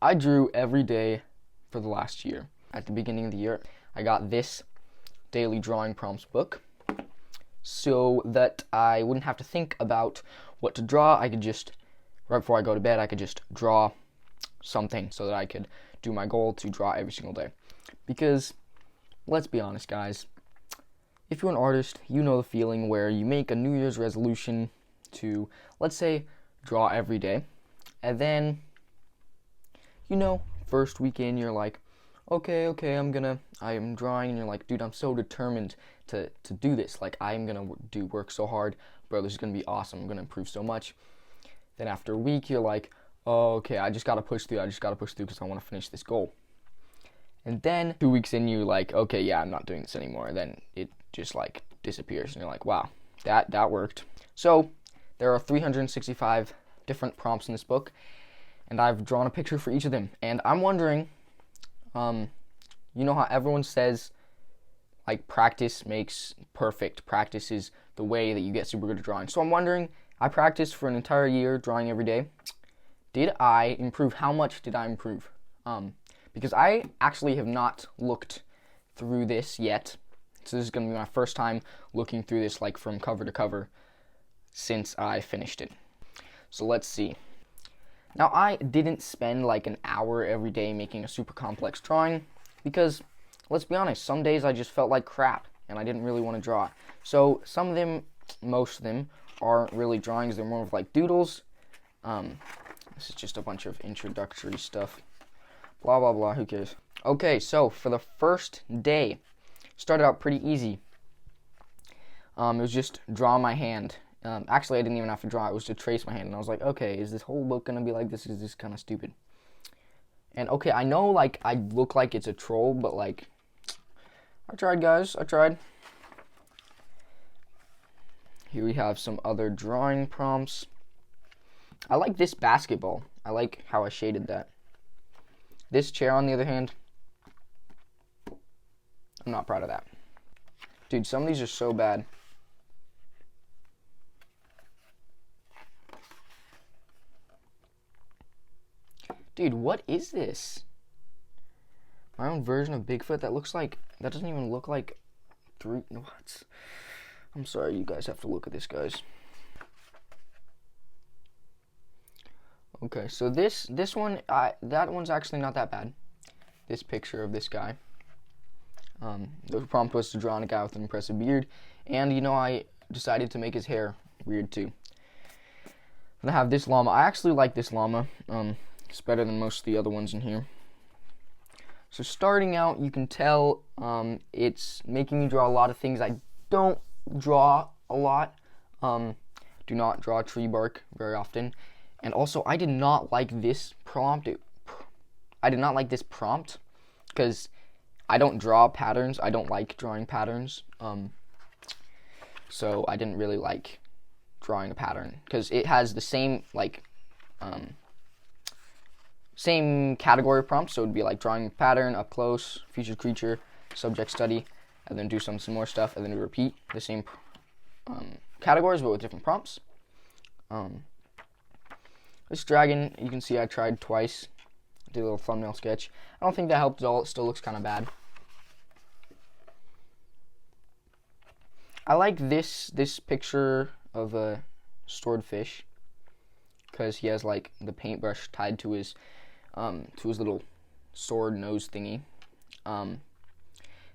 I drew every day for the last year. At the beginning of the year, I got this daily drawing prompts book so that I wouldn't have to think about what to draw. I could just, right before I go to bed, I could just draw something so that I could do my goal to draw every single day. Because, let's be honest, guys, if you're an artist, you know the feeling where you make a New Year's resolution to, let's say, draw every day, and then, first weekend you're like, okay, I am drawing, and you're like, dude, I'm so determined to do this. Like, I'm gonna work so hard, bro, this is gonna be awesome, I'm gonna improve so much. Then after a week, you're like, oh, okay, I just gotta push through because I want to finish this goal. And then 2 weeks in, you like, okay, yeah, I'm not doing this anymore. And then it just like disappears, and you're like, wow, that worked. So there are 365 different prompts in this book, and I've drawn a picture for each of them. And I'm wondering, you know how everyone says, like, practice makes perfect. Practice is the way that you get super good at drawing. So I'm wondering, I practiced for an entire year drawing every day. Did I improve? How much did I improve? Because I actually have not looked through this yet. So this is going to be my first time looking through this, like, from cover to cover since I finished it. So let's see. Now, I didn't spend like an hour every day making a super complex drawing because, let's be honest, some days I just felt like crap and I didn't really want to draw. So some of them, most of them, aren't really drawings. They're more of like doodles. This is just a bunch of introductory stuff. Blah, blah, blah. Who cares? Okay, so for the first day, started out pretty easy. It was just draw my hand. Actually, I didn't even have to draw. It was to trace my hand. And I was like, okay, is this whole book going to be like this? Is this kind of stupid? And okay, I know, like, I look like it's a troll, but, like, I tried, guys. I tried. Here we have some other drawing prompts. I like this basketball. I like how I shaded that. This chair, on the other hand, I'm not proud of that. Dude, some of these are so bad. Dude, what is this? My own version of Bigfoot? That doesn't even look like what? I'm sorry, you guys have to look at this, guys. Okay, so this one, that one's actually not that bad. This picture of this guy. The prompt was to draw on a guy with an impressive beard, and I decided to make his hair weird too. And I have this llama. I actually like this llama. It's better than most of the other ones in here. So starting out, you can tell it's making me draw a lot of things I don't draw a lot. Do not draw tree bark very often. And also, I did not like this prompt. I did not like this prompt because I don't draw patterns. I don't like drawing patterns. So I didn't really like drawing a pattern because it has the same, like, same category of prompts. So it would be like drawing a pattern, up close, featured creature, subject study, and then do some more stuff, and then repeat the same categories but with different prompts. This dragon, you can see I tried twice. Did a little thumbnail sketch. I don't think that helped at all. It still looks kind of bad. I like this picture of a stored fish because he has like the paintbrush tied to his little sword nose thingy.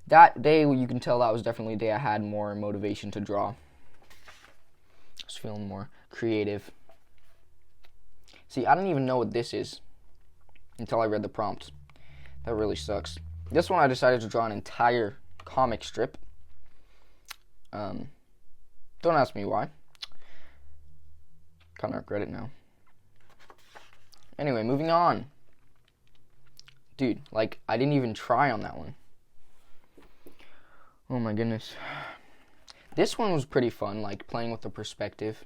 That day, you can tell that was definitely a day I had more motivation to draw. I was feeling more creative. See, I didn't even know what this is until I read the prompt. That really sucks. This one I decided to draw an entire comic strip. Don't ask me why. Kind of regret it now. Anyway, moving on. Dude, like, I didn't even try on that one. Oh my goodness. This one was pretty fun, like, playing with the perspective.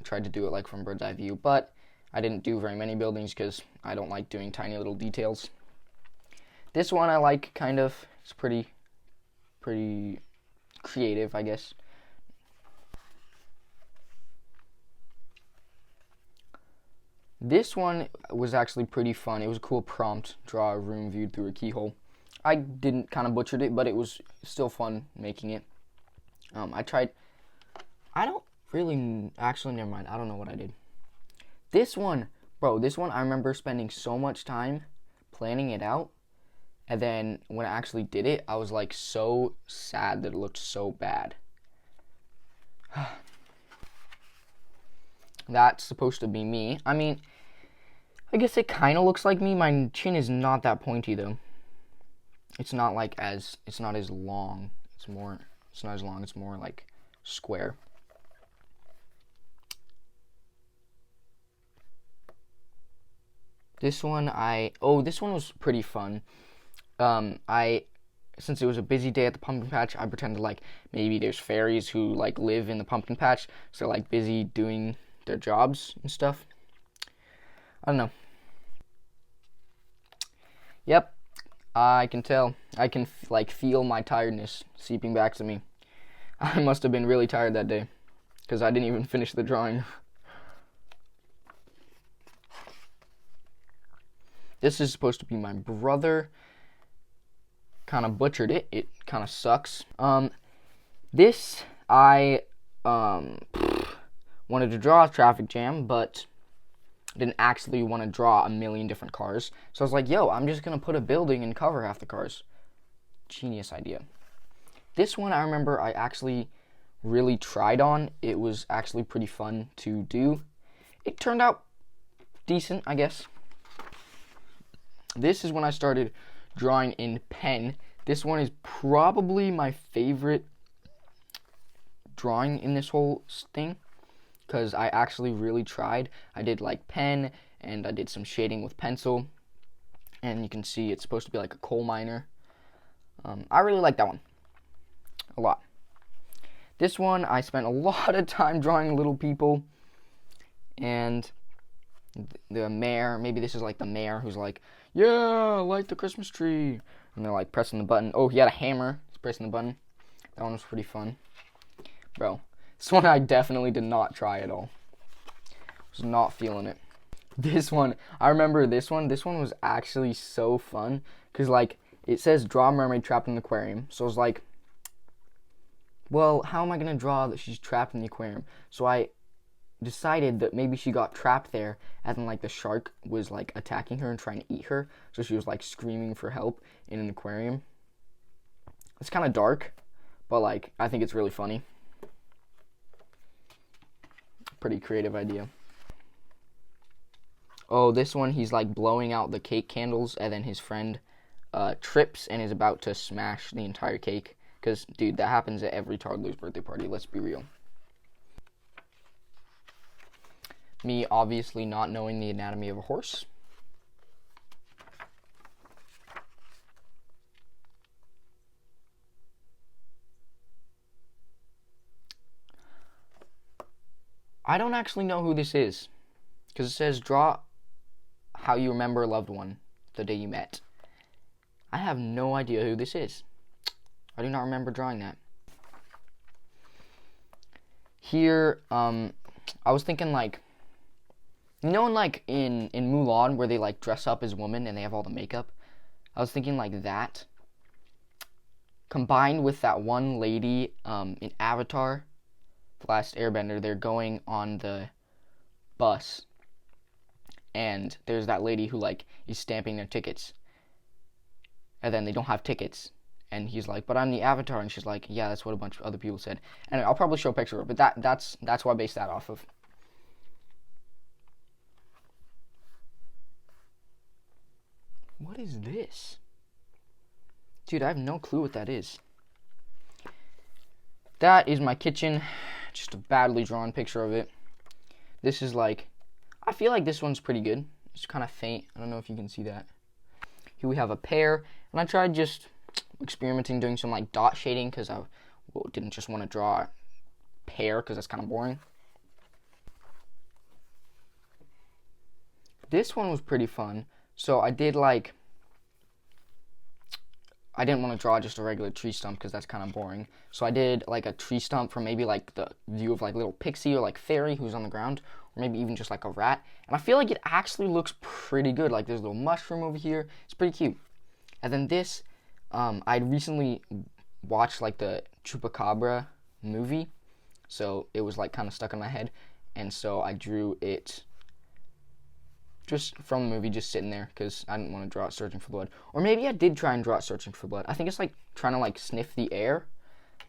Tried to do it, like, from bird's eye view, but I didn't do very many buildings because I don't like doing tiny little details. This one I like, kind of. It's pretty creative, I guess. This one was actually pretty fun. It was a cool prompt, draw a room viewed through a keyhole. I didn't kind of butchered it, but it was still fun making it. I tried, I don't really, actually, never mind. I don't know what I did. This one, bro, this one I remember spending so much time planning it out. And then when I actually did it, I was like so sad that it looked so bad. That's supposed to be me. I mean, I guess it kind of looks like me. My chin is not that pointy though. It's not as long. It's not as long. It's more like square. This one this one was pretty fun. Since it was a busy day at the pumpkin patch, I pretended like maybe there's fairies who like live in the pumpkin patch, so they're like busy doing their jobs and stuff. I don't know. Yep, I can tell. I can like feel my tiredness seeping back to me. I must have been really tired that day because I didn't even finish the drawing. This is supposed to be my brother. Kind of butchered it. It kind of sucks. This I wanted to draw a traffic jam, but didn't actually want to draw a million different cars. So I was like, yo, I'm just gonna put a building and cover half the cars. Genius idea. This one I remember I actually really tried on. It was actually pretty fun to do. It turned out decent, I guess. This is when I started drawing in pen. This one is probably my favorite drawing in this whole thing because I actually really tried. I did like pen and I did some shading with pencil, and you can see it's supposed to be like a coal miner. I really like that one a lot. This one I spent a lot of time drawing little people, and the mayor, maybe this is like the mayor who's like, yeah, light the Christmas tree, and they're like pressing the button. Oh, he had a hammer. He's pressing the button. That one was pretty fun. Bro, this one I definitely did not try at all. Was not feeling it. This one, I remember this one. This one was actually so fun because like it says draw a mermaid trapped in the aquarium. So I was like, well, how am I gonna draw that she's trapped in the aquarium? So I decided that maybe she got trapped there and then like the shark was like attacking her and trying to eat her, so she was like screaming for help in an aquarium. It's kind of dark, but like I think it's really funny. Pretty creative idea. Oh, this one he's like blowing out the cake candles and then his friend trips and is about to smash the entire cake, because dude, that happens at every toddler's birthday party, let's be real. Me obviously not knowing the anatomy of a horse. I don't actually know who this is, because it says draw how you remember a loved one the day you met. I have no idea who this is. I do not remember drawing that. Here, I was thinking like, you know, in Mulan where they like dress up as women and they have all the makeup. I was thinking like that, combined with that one lady in Avatar, The Last Airbender. They're going on the bus, and there's that lady who like is stamping their tickets, and then they don't have tickets, and he's like, "But I'm the Avatar," and she's like, "Yeah, that's what a bunch of other people said." And I'll probably show a picture of it, but that's what I based that off of. What is this? Dude, I have no clue what that is. That is my kitchen. Just a badly drawn picture of it. This is like, I feel like this one's pretty good. It's kind of faint. I don't know if you can see that. Here we have a pear, and I tried just experimenting doing some like dot shading because I didn't just want to draw a pear because that's kind of boring. This one was pretty fun. So I did like, I didn't want to draw just a regular tree stump because that's kind of boring. So I did like a tree stump from maybe like the view of like little pixie or like fairy who's on the ground, or maybe even just like a rat. And I feel like it actually looks pretty good. Like there's a little mushroom over here. It's pretty cute. And then this, I recently watched like the Chupacabra movie, so it was like kind of stuck in my head, and so I drew it just from the movie, just sitting there, because I didn't want to draw it searching for blood. Or maybe I did try and draw it searching for blood. I think it's like trying to like sniff the air.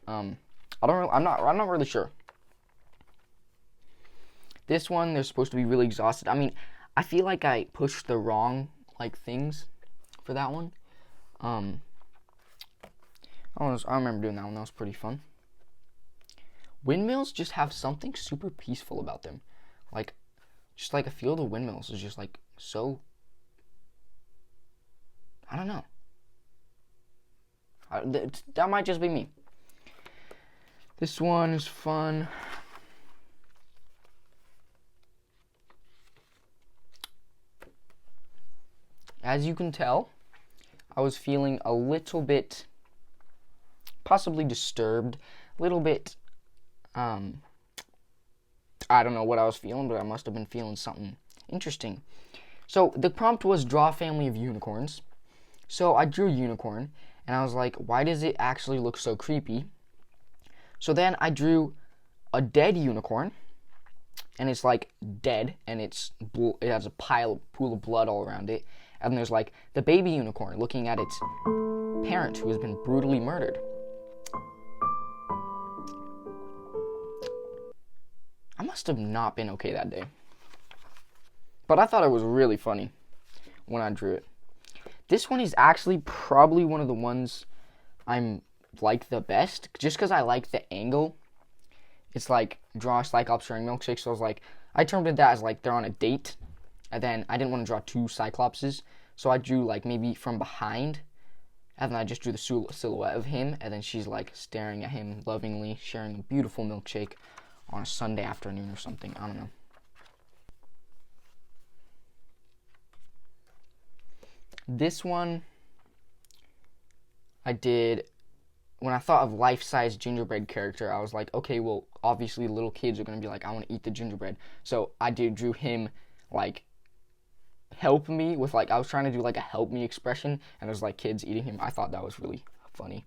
I don't know. I'm not really sure. This one, they're supposed to be really exhausted. I mean, I feel like I pushed the wrong like things for that one. I remember doing that one. That was pretty fun. Windmills just have something super peaceful about them. Like, just like a field of windmills is just like so, I don't know. That might just be me. This one is fun. As you can tell, I was feeling a little bit possibly disturbed, a little bit, I don't know what I was feeling, but I must have been feeling something interesting. So the prompt was draw a family of unicorns. So I drew a unicorn, and I was like, why does it actually look so creepy? So then I drew a dead unicorn, and it's like dead, and it has a pool of blood all around it. And then there's like the baby unicorn looking at its parent who has been brutally murdered. I must have not been okay that day. But I thought it was really funny when I drew it. This one is actually probably one of the ones I'm like the best, just because I like the angle. It's like draw a Cyclops sharing milkshake, so I was like, I termed it that as like they're on a date, and then I didn't want to draw two Cyclopses, so I drew like maybe from behind, and then I just drew the silhouette of him, and then she's like staring at him lovingly, sharing a beautiful milkshake on a Sunday afternoon or something. I don't know. This one I did when I thought of life-size gingerbread character. I was like, okay, well, obviously little kids are gonna be like, I want to eat the gingerbread. So I drew him like help me with like, I was trying to do like a help me expression, and it was like kids eating him. I thought that was really funny.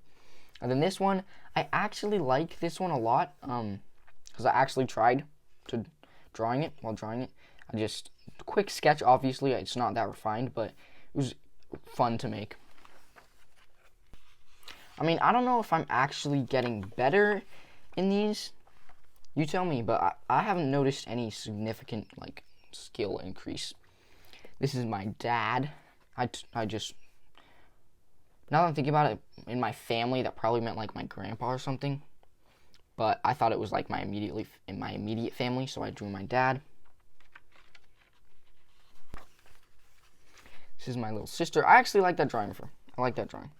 And then this one, I actually like this one a lot, because I actually tried to drawing it. I just quick sketch. Obviously, it's not that refined, but it was fun to make. I mean, I don't know if I'm actually getting better in these. You tell me, but I haven't noticed any significant like skill increase. This is my dad. I just, now that I'm thinking about it, in my family that probably meant like my grandpa or something. But I thought it was like in my immediate family, so I drew my dad. This is my little sister. I actually like that drawing of her. I like that drawing.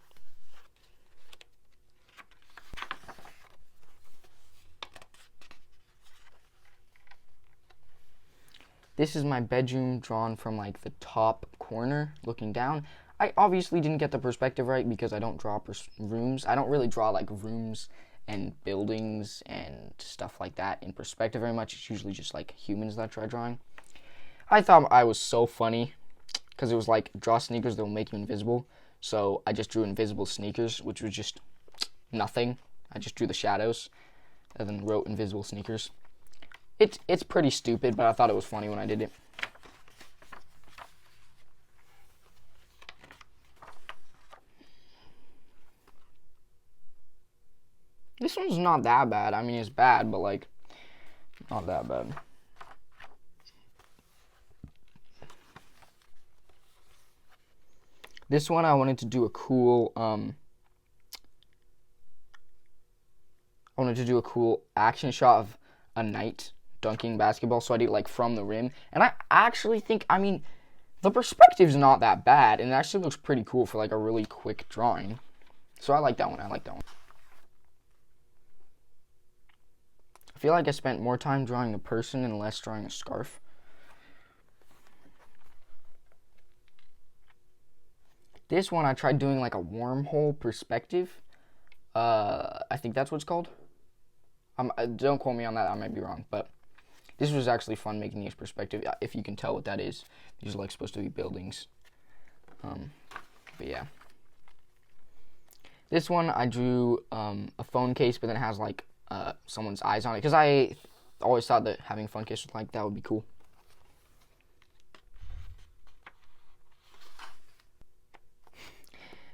This is my bedroom drawn from like the top corner looking down. I obviously didn't get the perspective right because I don't draw rooms. I don't really draw like rooms and buildings and stuff like that in perspective very much. It's usually just like humans that I try drawing. I thought I was so funny because it was like draw sneakers that will make you invisible. So I just drew invisible sneakers, which was just nothing. I just drew the shadows and then wrote invisible sneakers. It's pretty stupid, but I thought it was funny when I did it. This one's not that bad. I mean, it's bad, but like, not that bad. This one I wanted to do a cool, action shot of a knight dunking basketball, so I did like from the rim. And I actually think, I mean, the perspective's not that bad, and it actually looks pretty cool for like a really quick drawing. So I like that one. I feel like I spent more time drawing a person and less drawing a scarf. This one I tried doing like a wormhole perspective. I think that's what it's called. Don't quote me on that. I might be wrong, but This was actually fun making these perspective, if you can tell what that is. These are like supposed to be buildings. But yeah. This one I drew a phone case, but then it has like someone's eyes on it, because I always thought that having a phone case like that would be cool.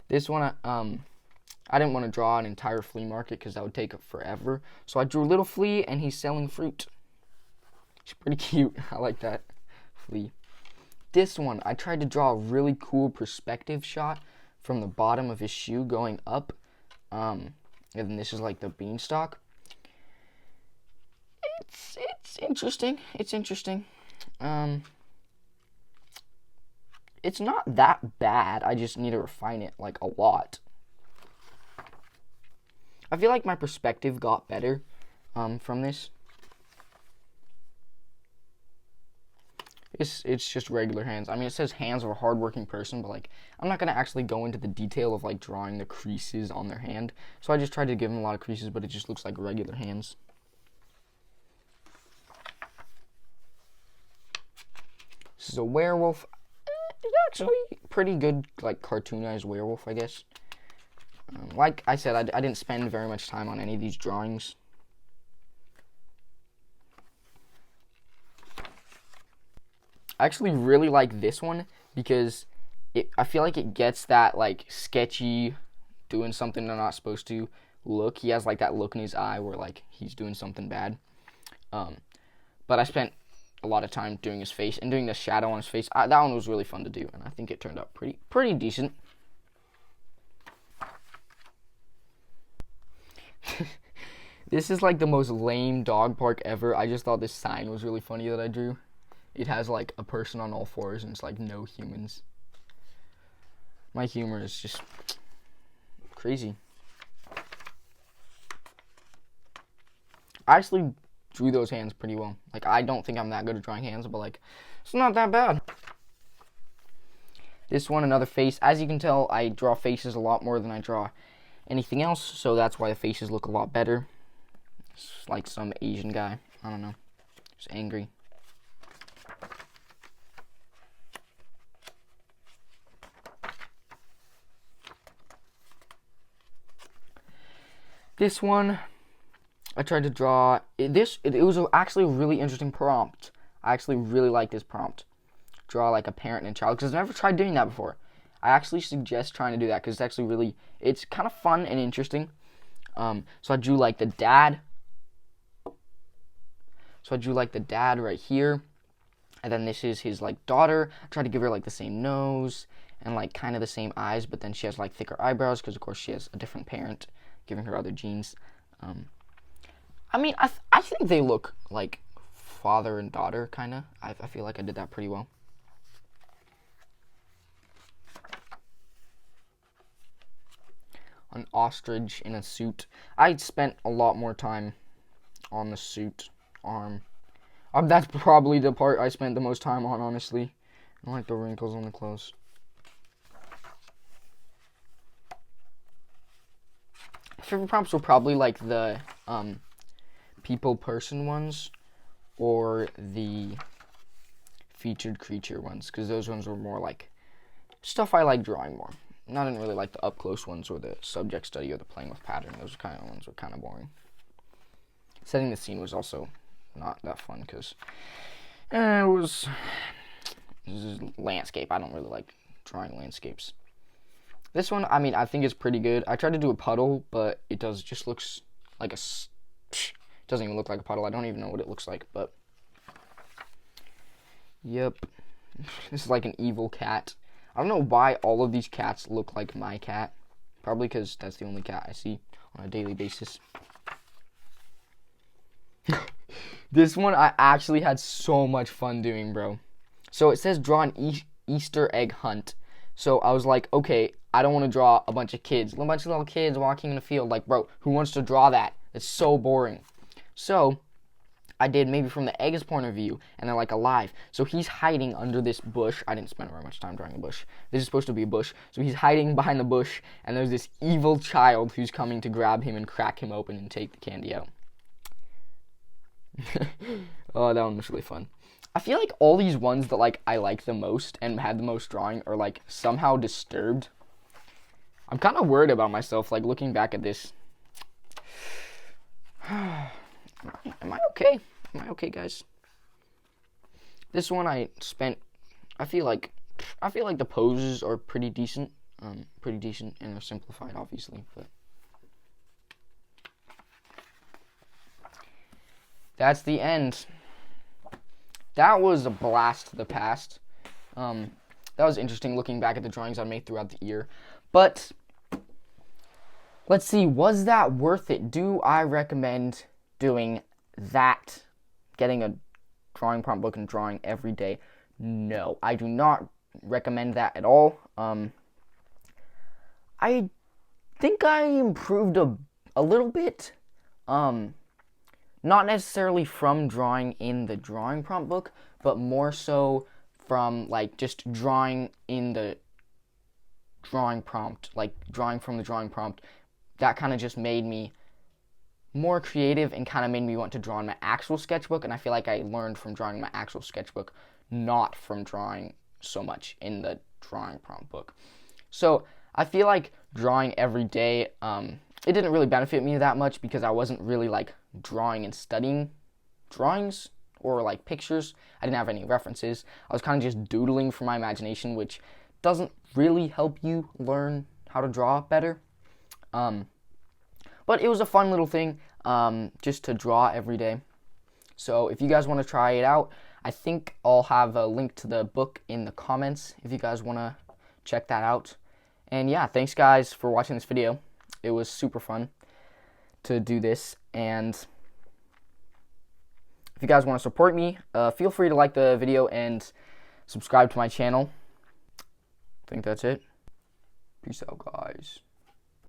This one, I didn't want to draw an entire flea market because that would take forever. So I drew a little flea, and he's selling fruit. He's pretty cute. I like that flea. This one, I tried to draw a really cool perspective shot from the bottom of his shoe going up. And then this is like the beanstalk. It's interesting. It's interesting. It's not that bad. I just need to refine it like a lot. I feel like my perspective got better from this. It's just regular hands. I mean, it says hands of a hardworking person, but like I'm not gonna actually go into the detail of like drawing the creases on their hand. So I just tried to give them a lot of creases, but it just looks like regular hands. This is a werewolf. It's actually pretty good, like cartoonized werewolf, I guess. Like I said, I didn't spend very much time on any of these drawings. I actually really like this one because I feel like it gets that like sketchy, doing something they're not supposed to look. He has like that look in his eye where like he's doing something bad. But I spent a lot of time doing his face and doing the shadow on his face. That one was really fun to do, and I think it turned out pretty decent. This is like the most lame dog park ever. I just thought this sign was really funny that I drew. It has like a person on all fours and it's like no humans. My humor is just crazy. I actually drew those hands pretty well. Like I don't think I'm that good at drawing hands, but like it's not that bad. This one, another face. As you can tell, I draw faces a lot more than I draw anything else, so that's why the faces look a lot better. It's like some Asian guy. I don't know. Just angry. This one, I tried to draw. It was actually a really interesting prompt. I actually really like this prompt. Draw like a parent and a child, because I've never tried doing that before. I actually suggest trying to do that because it's actually really, it's kind of fun and interesting. So I drew like the dad. So I drew like the dad right here. And then this is his like daughter. I tried to give her like the same nose and like kind of the same eyes, but then she has like thicker eyebrows because of course she has a different parent giving her other genes. I mean, I think they look like father and daughter kind of. I feel like I did that pretty well. An ostrich in a suit. I spent a lot more time on the suit arm. That's probably the part I spent the most time on, honestly. I don't like the wrinkles on the clothes. Favorite prompts were probably like the people person ones or the featured creature ones, because those ones were more like stuff I like drawing more. And I didn't really like the up close ones or the subject study or the playing with pattern. Those kind of ones were kind of boring. Setting the scene was also not that fun because it was landscape. I don't really like drawing landscapes. This one, I mean, I think it's pretty good. I tried to do a puddle, but it just looks like it doesn't even look like a puddle. I don't even know what it looks like, but yep. This is like an evil cat. I don't know why all of these cats look like my cat. Probably because that's the only cat I see on a daily basis. This one I actually had so much fun doing, bro. So it says draw an Easter egg hunt. So I was like, okay, I don't want to draw a bunch of kids. A bunch of little kids walking in a field. Like, bro, who wants to draw that? It's so boring. So I did maybe from the egg's point of view, and they're like alive. So he's hiding under this bush. I didn't spend very much time drawing a bush. This is supposed to be a bush. So he's hiding behind the bush, and there's this evil child who's coming to grab him and crack him open and take the candy out. Oh, that one was really fun. I feel like all these ones that like I like the most and had the most drawing are like somehow disturbed. I'm kind of worried about myself, like looking back at this. Am I okay? Am I okay, guys? This one I feel like the poses are pretty decent. And they're simplified, obviously, but that's the end. That was a blast to the past. That was interesting looking back at the drawings I made throughout the year. But let's see, was that worth it? Do I recommend doing that? Getting a drawing prompt book and drawing every day? No, I do not recommend that at all. I think I improved a little bit. Not necessarily from drawing in the drawing prompt book, but more so from like just drawing in the drawing prompt, like drawing from the drawing prompt. That kind of just made me more creative and kind of made me want to draw in my actual sketchbook, and I feel like I learned from drawing my actual sketchbook, not from drawing so much in the drawing prompt book. So I feel like drawing every day, it didn't really benefit me that much because I wasn't really like drawing and studying drawings or like pictures. I didn't have any references. I was kind of just doodling from my imagination, which doesn't really help you learn how to draw better. But it was a fun little thing, just to draw every day. So if you guys want to try it out, I think I'll have a link to the book in the comments if you guys want to check that out. And yeah, thanks guys for watching this video. It was super fun to do this, and if you guys want to support me, feel free to like the video and subscribe to my channel. I think that's it. Peace out, guys.